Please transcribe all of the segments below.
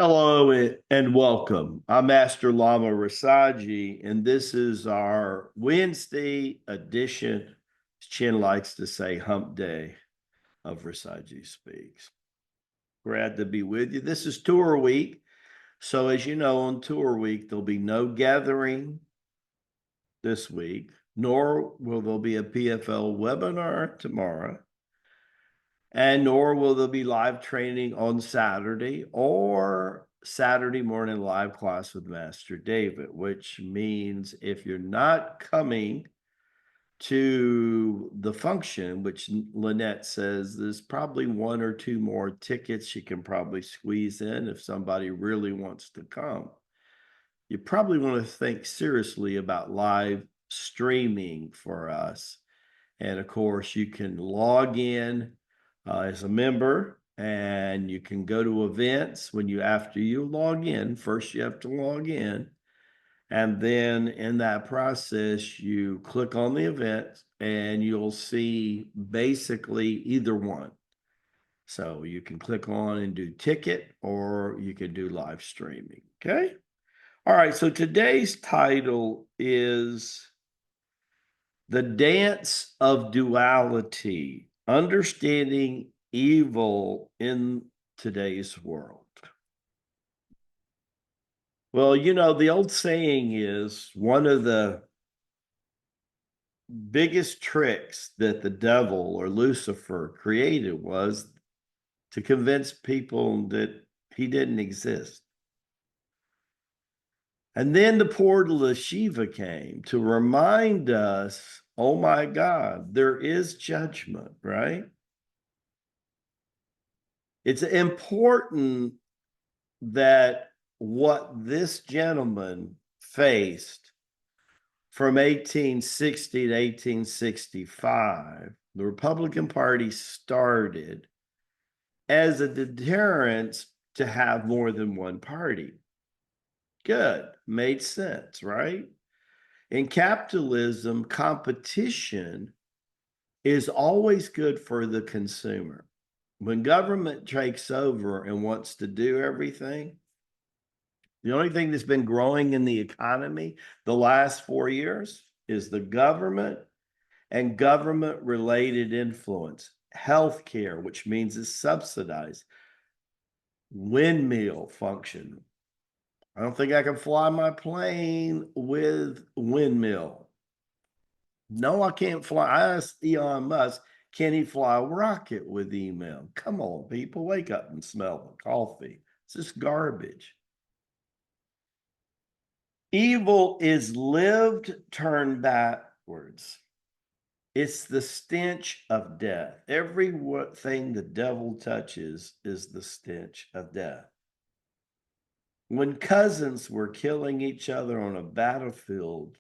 Hello and welcome. I'm Master Lama Rasaji, and this is our Wednesday edition, as Chin likes to say, hump day of Rasaji Speaks. Glad to be with you. This is tour week. So, as you know, on tour week, there'll be no gathering this week, nor will there be a PFL webinar tomorrow, and nor will there be live training on Saturday or Saturday morning live class with Master David, which means if you're not coming to the function, which Lynette says there's probably one or two more tickets she can probably squeeze in if somebody really wants to come. You probably want to think seriously about live streaming for us. And of course, you can log in as a member, and you can go to events after you log in. First, you have to log in. And then in that process, you click on the event and you'll see basically either one. So you can click on and do ticket, or you can do live streaming. Okay. All right. So today's title is The Dance of Duality, Understanding Evil in Today's World. Well, the old saying is one of the biggest tricks that the devil or Lucifer created was to convince people that he didn't exist. And then the portal of Shiva came to remind us, oh my God, there is judgment, right? It's important that what this gentleman faced from 1860 to 1865, the Republican Party started as a deterrence to have more than one party. Good, made sense, right? In capitalism, competition is always good for the consumer. When government takes over and wants to do everything, the only thing that's been growing in the economy the last 4 years is the government and government related influence. Healthcare, which means it's subsidized. Windmill function. I don't think I can fly my plane with windmill. No, I can't fly. I asked Elon Musk, can he fly a rocket with email? Come on, people, wake up and smell the coffee. It's just garbage. Evil is lived turned backwards. It's the stench of death. Everything the devil touches is the stench of death. When cousins were killing each other on a battlefield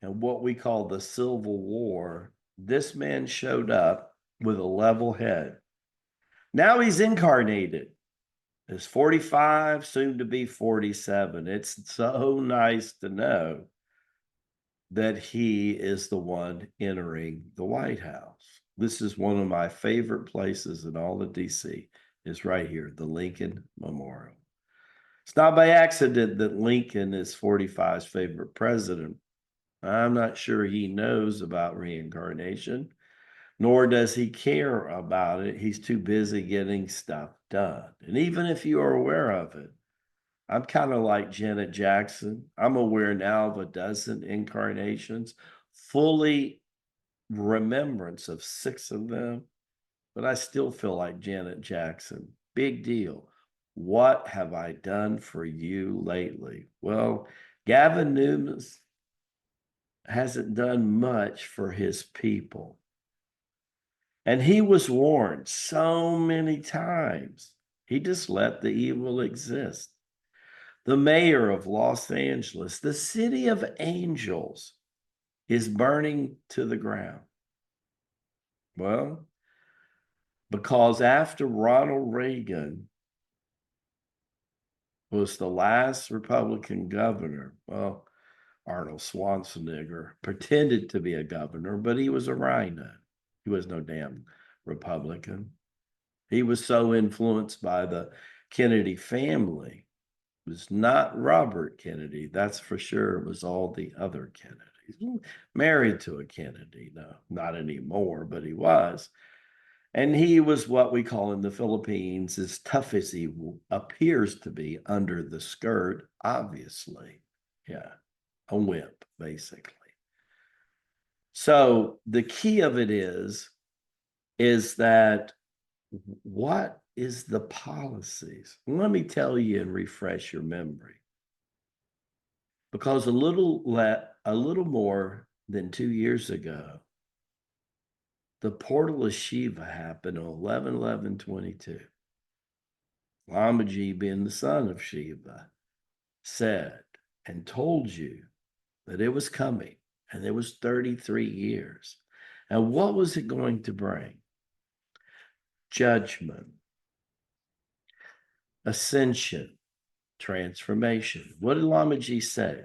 and what we call the Civil War, this man showed up with a level head. Now he's incarnated. Is 45, soon to be 47. It's so nice to know that he is the one entering the White House. This is one of my favorite places in all of DC, is right here, the Lincoln Memorial. It's not by accident that Lincoln is 45's favorite president. I'm not sure he knows about reincarnation, nor does he care about it. He's too busy getting stuff done. And even if you are aware of it, I'm kind of like Janet Jackson. I'm aware now of a dozen incarnations, fully remembrance of 6 of them, but I still feel like Janet Jackson. Big deal. What have I done for you lately? Well, Gavin Newsom hasn't done much for his people. And he was warned so many times. He just let the evil exist. The mayor of Los Angeles, the city of angels, is burning to the ground. Well, because after Ronald Reagan was the last Republican governor, well, Arnold Schwarzenegger pretended to be a governor, but he was a rhino. He was no damn Republican. He was so influenced by the Kennedy family. It was not Robert Kennedy, that's for sure. It was all the other Kennedys. Married to a Kennedy, no, not anymore, but he was. And he was what we call in the Philippines, as tough as he appears to be under the skirt, obviously. Yeah, a wimp, basically. So the key of it is that what is the policies? Let me tell you and refresh your memory. Because a little more than 2 years ago, the portal of Shiva happened on 11/11/22. Lamaji, being the son of Shiva, said and told you that it was coming, and it was 33 years. And what was it going to bring? Judgment, ascension, transformation. What did Lamaji say?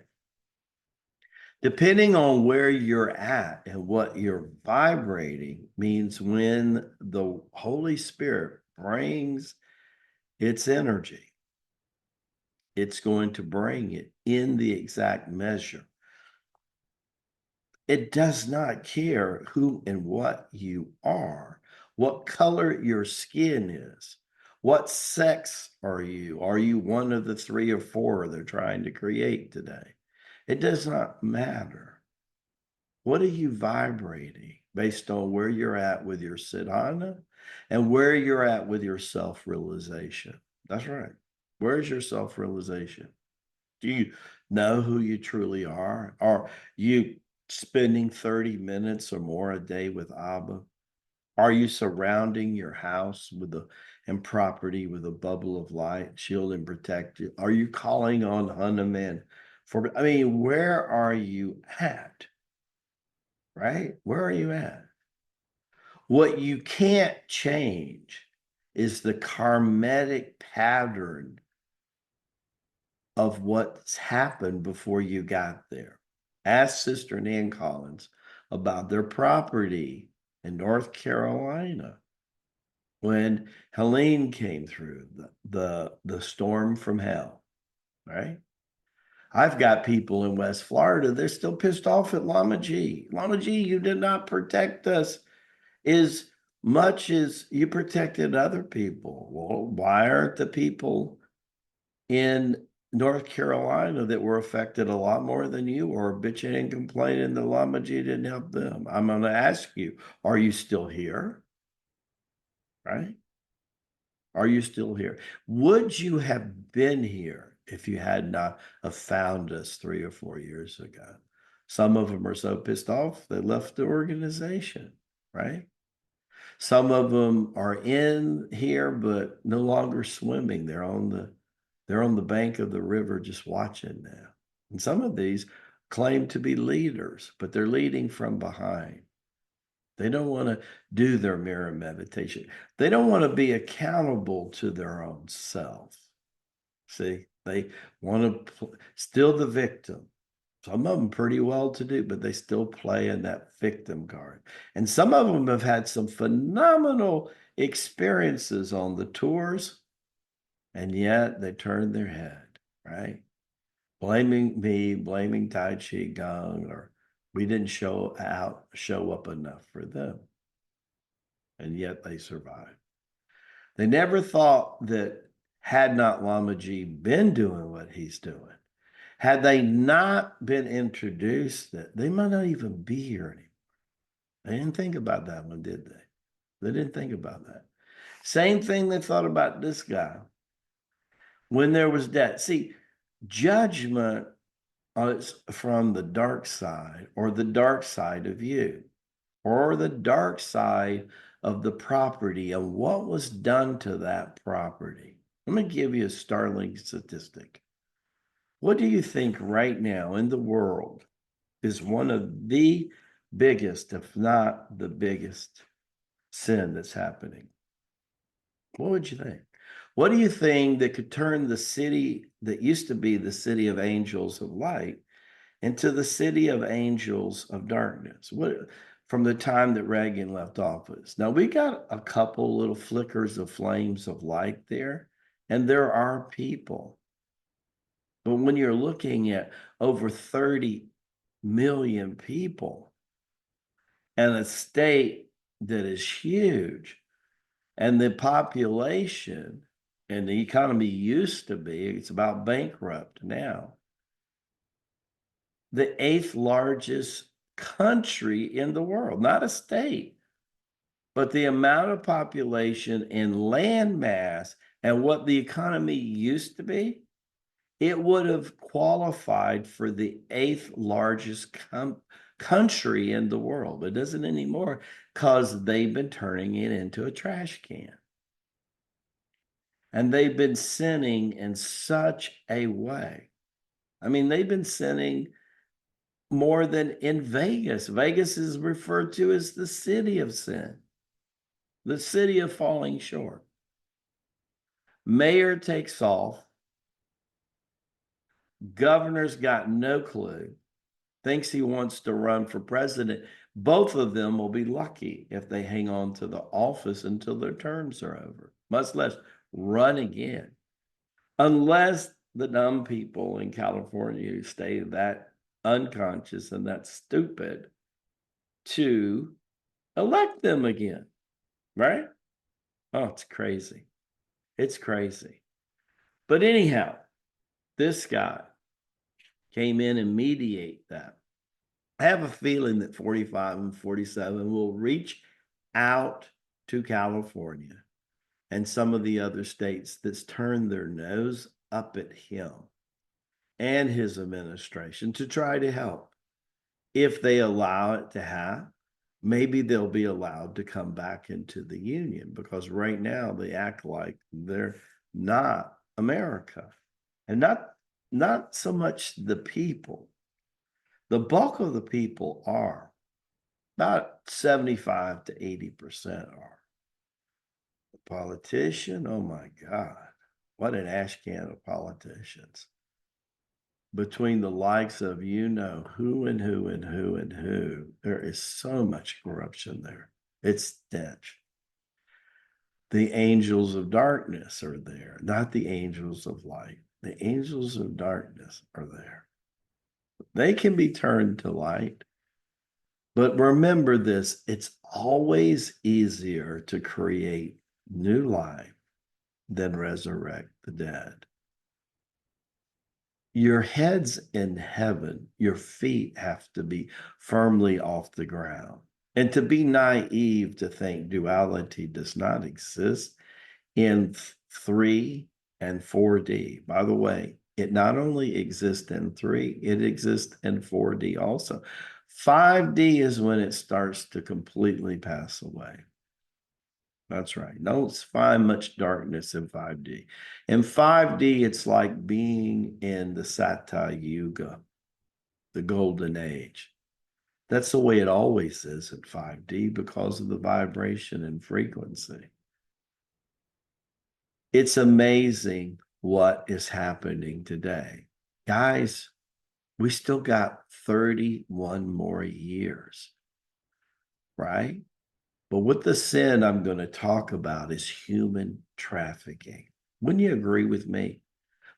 Depending on where you're at and what you're vibrating means when the Holy Spirit brings its energy, it's going to bring it in the exact measure. It does not care who and what you are, what color your skin is, what sex are you? Are you one of the 3 or 4 they're trying to create today? It does not matter. What are you vibrating based on where you're at with your sadhana and where you're at with your self-realization? That's right. Where's your self-realization? Do you know who you truly are? Are you spending 30 minutes or more a day with Abba? Are you surrounding your house and property with a bubble of light, shield and protect you? Are you calling on Hanuman I mean, where are you at? Right? Where are you at? What you can't change is the karmatic pattern of what's happened before you got there. Ask Sister Nan Collins about their property in North Carolina when Helene came through, the storm from hell, right? I've got people in West Florida, they're still pissed off at Lama G. Lama G, you did not protect us as much as you protected other people. Well, why aren't the people in North Carolina that were affected a lot more than you or bitching and complaining that Lama G didn't help them? I'm going to ask you, are you still here? Right? Are you still here? Would you have been here if you had not have found us 3 or 4 years ago? Some of them are so pissed off they left the organization, right? Some of them are in here but no longer swimming. They're on the bank of the river just watching now. And some of these claim to be leaders, but they're leading from behind. They don't want to do their mirror meditation. They don't want to be accountable to their own self. See, they want to still the victim. Some of them pretty well to do, but they still play in that victim card. And some of them have had some phenomenal experiences on the tours, and yet they turned their head, right? Blaming me, blaming Tai Chi Gong, or we didn't show up enough for them. And yet they survived. They never thought that had not Lama Ji been doing what he's doing, had they not been introduced, that they might not even be here anymore. They didn't think about that one, did they? They didn't think about that. Same thing they thought about this guy when there was death. See, judgment is from the dark side or the dark side of you or the dark side of the property and what was done to that property. Let me give you a startling statistic. What do you think right now in the world is one of the biggest, if not the biggest, sin that's happening? What would you think? What do you think that could turn the city that used to be the city of angels of light into the city of angels of darkness? What from the time that Reagan left office? Now we got a couple little flickers of flames of light there, And there are people. But when you're looking at over 30 million people and a state that is huge, and the population and the economy used to be, it's about bankrupt now. The eighth largest country in the world, not a state, but the amount of population and land mass and what the economy used to be, it would have qualified for the eighth largest country in the world. It doesn't anymore because they've been turning it into a trash can. And they've been sinning in such a way. I mean, they've been sinning more than in Vegas. Vegas is referred to as the city of sin, the city of falling short. Mayor takes off. Governor's got no clue, thinks he wants to run for president. Both of them will be lucky if they hang on to the office until their terms are over, much less run again. Unless the dumb people in California stay that unconscious and that stupid to elect them again, right? Oh, it's crazy. It's crazy. But anyhow, this guy came in and mediate that. I have a feeling that 45 and 47 will reach out to California and some of the other states that's turned their nose up at him and his administration to try to help. If they allow it to have, maybe they'll be allowed to come back into the union, because right now they act like they're not America, and not so much the people. The bulk of the people are, about 75 to 80% are. The politician, oh my God, what an ash can of politicians. Between the likes of who and who and who and who, there is so much corruption there. It's stench. The angels of darkness are there, not the angels of light. The angels of darkness are there. They can be turned to light. But remember this, it's always easier to create new life than resurrect the dead. Your head's in heaven, your feet have to be firmly off the ground. And to be naive to think duality does not exist in 3 and 4D. By the way, it not only exists in 3, it exists in 4D also. 5D is when it starts to completely pass away. That's right. Don't find much darkness in 5D. In 5D, it's like being in the Satya Yuga, the golden age. That's the way it always is in 5D because of the vibration and frequency. It's amazing what is happening today. Guys, we still got 31 more years, right? But with the sin I'm going to talk about is human trafficking. Wouldn't you agree with me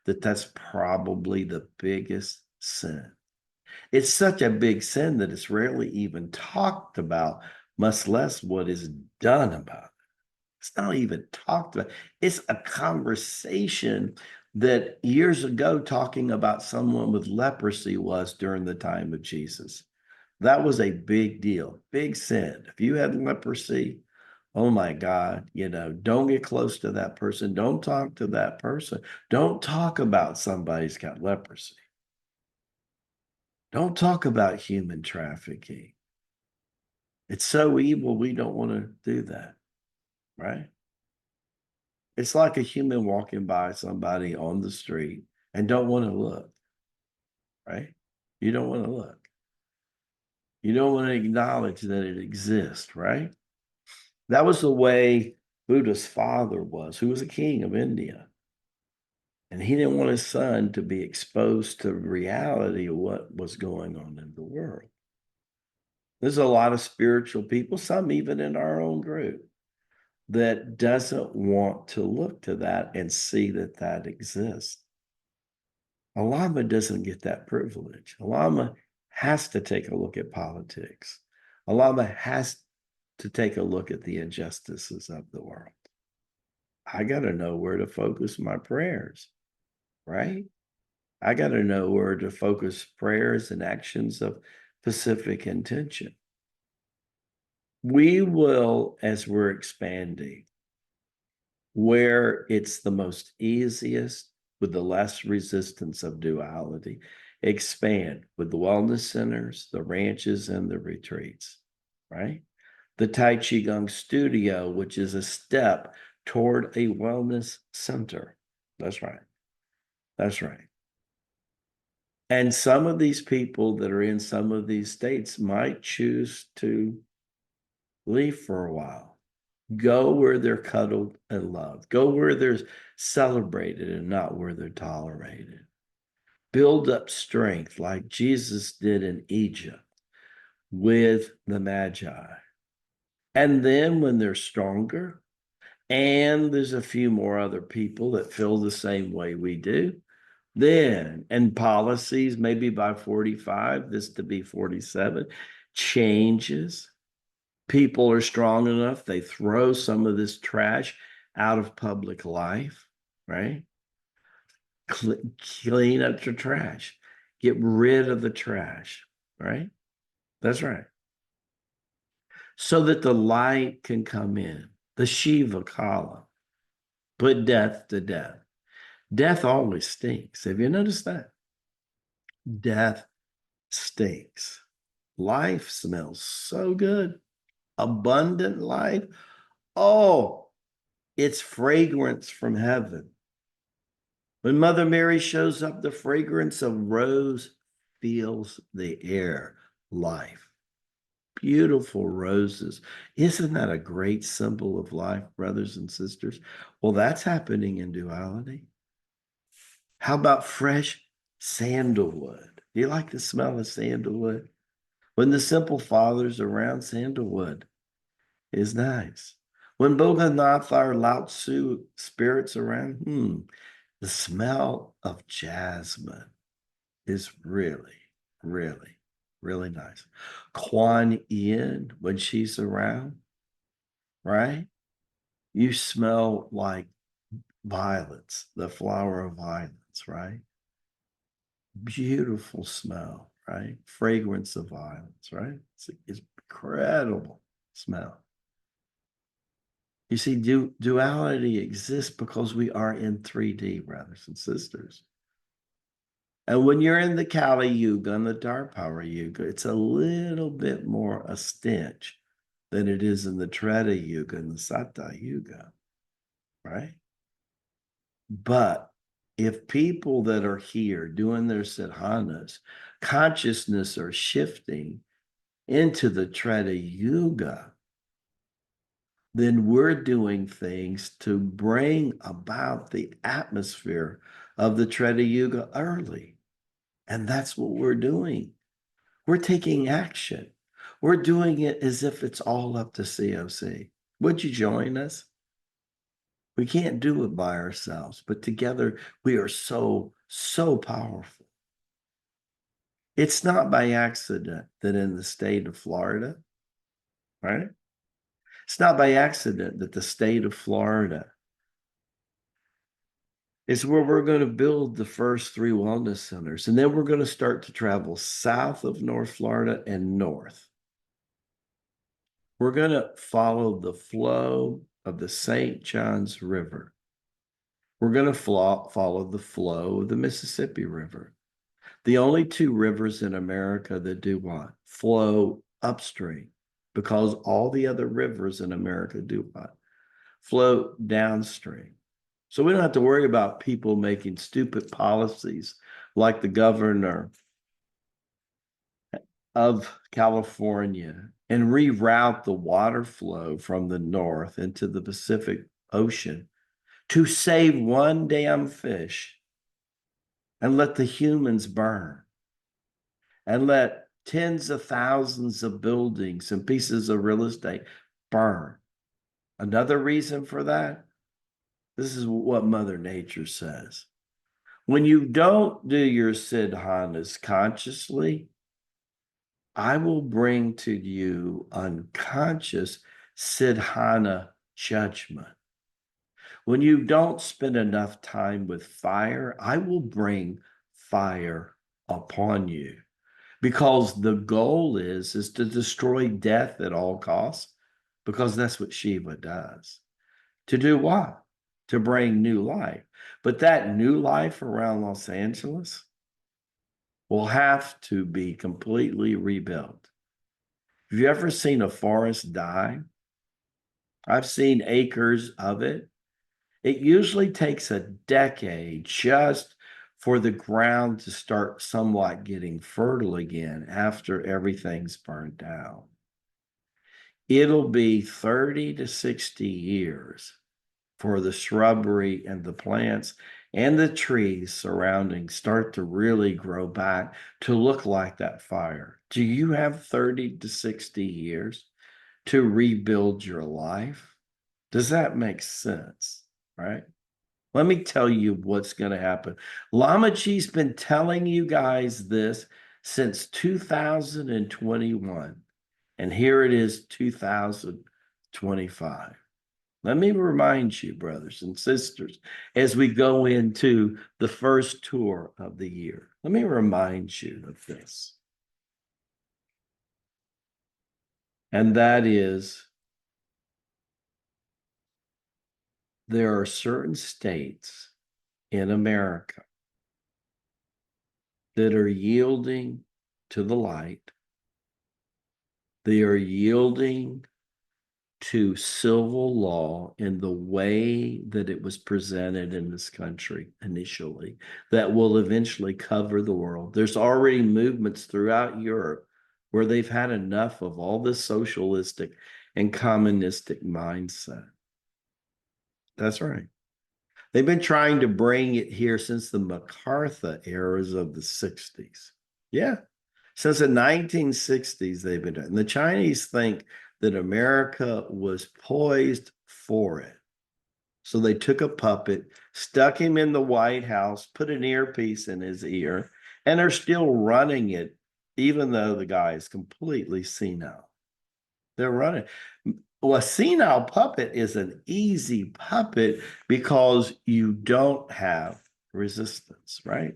that that's probably the biggest sin? It's such a big sin that it's rarely even talked about, much less what is done about it. It's not even talked about. It's a conversation that years ago talking about someone with leprosy was during the time of Jesus. That was a big deal, big sin. If you had leprosy, oh my God, don't get close to that person. Don't talk to that person. Don't talk about somebody's got leprosy. Don't talk about human trafficking. It's so evil, we don't want to do that, right? It's like a human walking by somebody on the street and don't want to look, right? You don't want to look. You don't want to acknowledge that it exists, right? That was the way Buddha's father was, who was a king of India. And he didn't want his son to be exposed to the reality of what was going on in the world. There's a lot of spiritual people, some even in our own group, that doesn't want to look to that and see that that exists. A Lama doesn't get that privilege. A Lama has to take a look at politics. A Lama has to take a look at the injustices of the world. I got to know where to focus my prayers, right? I got to know where to focus prayers and actions of pacific intention. We will, as we're expanding, where it's the most easiest with the less resistance of duality, expand with the wellness centers, the ranches, and the retreats, right? The Tai Chi Gong studio, which is a step toward a wellness center. That's right. That's right. And some of these people that are in some of these states might choose to leave for a while. Go where they're cuddled and loved. Go where they're celebrated and not where they're tolerated. Build up strength like Jesus did in Egypt with the Magi. And then when they're stronger, and there's a few more other people that feel the same way we do, then, and policies, maybe by 45, this to be 47, changes. People are strong enough, they throw some of this trash out of public life, right? Clean up the trash, get rid of the trash, right? That's right. So that the light can come in, the Shiva column, put death to death. Death always stinks. Have you noticed that? Death stinks. Life smells so good. Abundant life. Oh, it's fragrance from heaven. When Mother Mary shows up, the fragrance of rose fills the air. Life. Beautiful roses. Isn't that a great symbol of life, brothers and sisters? Well, that's happening in duality. How about fresh sandalwood? Do you like the smell of sandalwood? When the simple father's around, sandalwood is nice. When Boganath or Lao Tzu spirits around, the smell of jasmine is really, really, really nice. Kuan Yin, when she's around, right? You smell like violets, the flower of violets, right? Beautiful smell, right? Fragrance of violets, right? It's incredible smell. You see, duality exists because we are in 3D, brothers and sisters. And when you're in the Kali Yuga and the Darpara Yuga, it's a little bit more a stench than it is in the Treta Yuga and the Sata Yuga, right? But if people that are here doing their sadhanas, consciousness are shifting into the Treta Yuga, then we're doing things to bring about the atmosphere of the Treta Yuga early. And that's what we're doing. We're taking action. We're doing it as if it's all up to COC. Would you join us? We can't do it by ourselves, but together we are so, so powerful. It's not by accident that in the state of Florida, right? It's not by accident that the state of Florida is where we're going to build the first 3 wellness centers. And then we're going to start to travel south of North Florida and north. We're going to follow the flow of the St. Johns River. We're going to follow the flow of the Mississippi River. The only 2 rivers in America that do what? Flow upstream, because all the other rivers in America do what? Flow downstream. So we don't have to worry about people making stupid policies like the governor of California and reroute the water flow from the north into the Pacific Ocean to save one damn fish and let the humans burn and let tens of thousands of buildings and pieces of real estate burn. Another reason for that, this is what Mother Nature says. When you don't do your siddhanas consciously, I will bring to you unconscious siddhana judgment. When you don't spend enough time with fire, I will bring fire upon you. Because the goal is to destroy death at all costs, because that's what Shiva does. To do what? To bring new life. But that new life around Los Angeles will have to be completely rebuilt. Have you ever seen a forest die? I've seen acres of it. It usually takes a decade just for the ground to start somewhat getting fertile again after everything's burned down. It'll be 30 to 60 years for the shrubbery and the plants and the trees surrounding start to really grow back to look like that fire. Do you have 30 to 60 years to rebuild your life? Does that make sense? Right? Let me tell you what's going to happen. Lama Chi's been telling you guys this since 2021. And here it is, 2025. Let me remind you, brothers and sisters, as we go into the first tour of the year, let me remind you of this. And that is, there are certain states in America that are yielding to the light. They are yielding to civil law in the way that it was presented in this country initially, that will eventually cover the world. There's already movements throughout Europe where they've had enough of all this socialistic and communistic mindset. That's right. They've been trying to bring it here since the MacArthur eras of the 60s. Yeah. Since the 1960s, they've been doing it. And the Chinese think that America was poised for it. So they took a puppet, stuck him in the White House, put an earpiece in his ear, and they're still running it, even though the guy is completely senile. They're running. Well, a senile puppet is an easy puppet because you don't have resistance, right?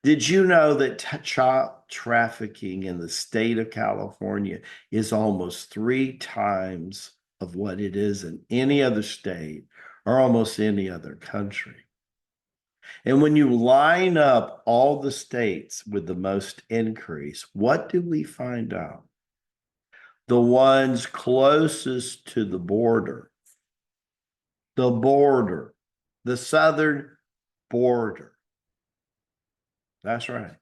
Did you know that child trafficking in the state of California is almost 3 times of what it is in any other state or almost any other country? And when you line up all the states with the most increase, what do we find out? The ones closest to the border, the southern border. That's right.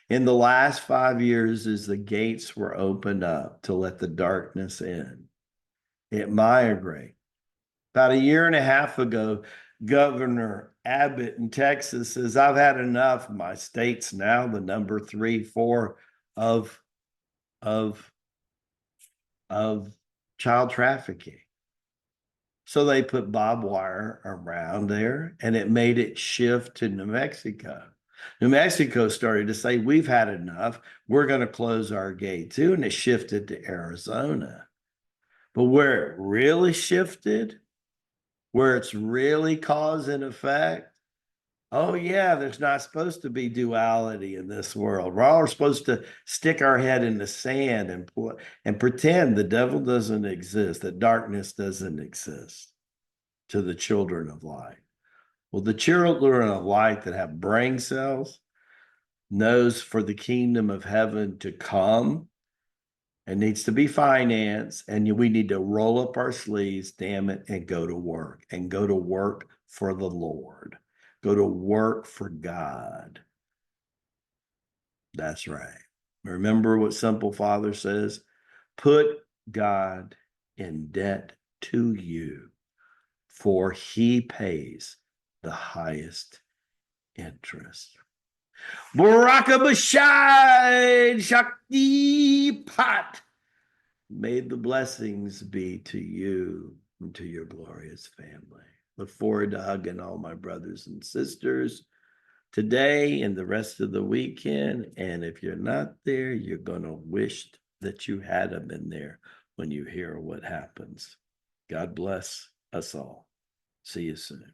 In the last 5 years, as the gates were opened up to let the darkness in, it migrated. About a year and a half ago, Governor Abbott in Texas says, I've had enough. My state's now the number 3, 4 of, of, of child trafficking. So they put barbed wire around there and it made it shift to New Mexico. New Mexico started to say, we've had enough. We're going to close our gate too. And it shifted to Arizona. But where it really shifted, where it's really cause and effect, oh, yeah, there's not supposed to be duality in this world. We're all supposed to stick our head in the sand and pretend the devil doesn't exist, that darkness doesn't exist to the children of light. Well, the children of light that have brain cells knows for the kingdom of heaven to come, it needs to be financed, and we need to roll up our sleeves, damn it, and go to work for the Lord. Go to work for God. That's right. Remember what Simple Father says? Put God in debt to you, for he pays the highest interest. Baraka Bashad Shakti Pat. May the blessings be to you and to your glorious family. Look forward to hugging all my brothers and sisters today and the rest of the weekend. And if you're not there, you're going to wish that you had them in there when you hear what happens. God bless us all. See you soon.